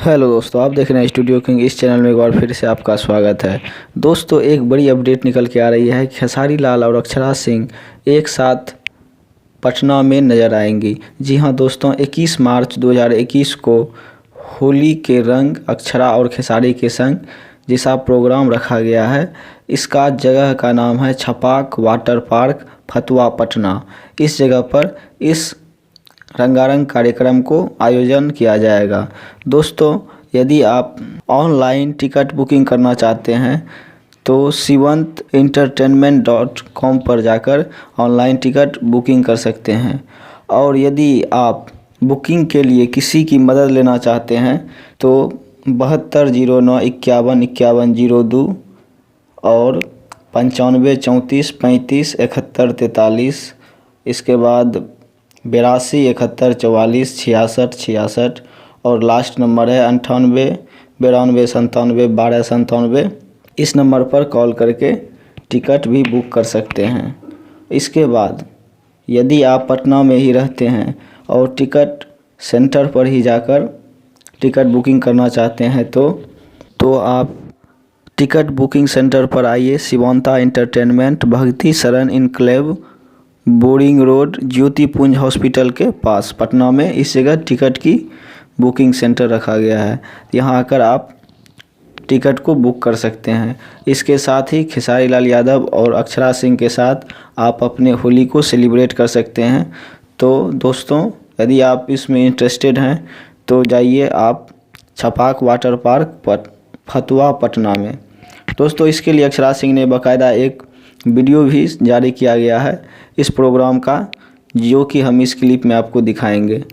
Hello दोस्तों, आप देख रहे हैं स्टूडियो किंग। इस चैनल में एक बार फिर से आपका स्वागत है। दोस्तों, एक बड़ी अपडेट निकल के आ रही है। खेसारी लाल और अक्षरा सिंह एक साथ पटना में नज़र आएंगी। जी हां दोस्तों, 21 मार्च 2021 को होली के रंग अक्षरा और खेसारी के संग जैसा प्रोग्राम रखा गया है। इसका जगह का नाम है छपाक वाटर पार्क, फतुहा, पटना। इस जगह पर इस रंगारंग कार्यक्रम को आयोजन किया जाएगा। दोस्तों, यदि आप ऑनलाइन टिकट बुकिंग करना चाहते हैं तो sivantentertainment.com पर जाकर ऑनलाइन टिकट बुकिंग कर सकते हैं। और यदि आप बुकिंग के लिए किसी की मदद लेना चाहते हैं तो 7209515102 और 9534357143, इसके बाद 8271446666 और लास्ट नंबर है 9892971297। इस नंबर पर कॉल करके टिकट भी बुक कर सकते हैं। इसके बाद यदि आप पटना में ही रहते हैं और टिकट सेंटर पर ही जाकर टिकट बुकिंग करना चाहते हैं तो आप टिकट बुकिंग सेंटर पर आइए। शिवांता एंटरटेनमेंट, भक्ति शरण इनक्लेव, बोरिंग रोड, ज्योतिपुंज हॉस्पिटल के पास पटना में इस जगह टिकट की बुकिंग सेंटर रखा गया है। यहाँ आकर आप टिकट को बुक कर सकते हैं। इसके साथ ही खेसारी लाल यादव और अक्षरा सिंह के साथ आप अपने होली को सेलिब्रेट कर सकते हैं। तो दोस्तों, यदि आप इसमें इंटरेस्टेड हैं तो जाइए आप छपाक वाटर पार्क फतुहा, पटना में। दोस्तों, इसके लिए अक्षरा सिंह ने बाकायदा एक वीडियो भी जारी किया गया है इस प्रोग्राम का, जो कि हम इस क्लिप में आपको दिखाएंगे।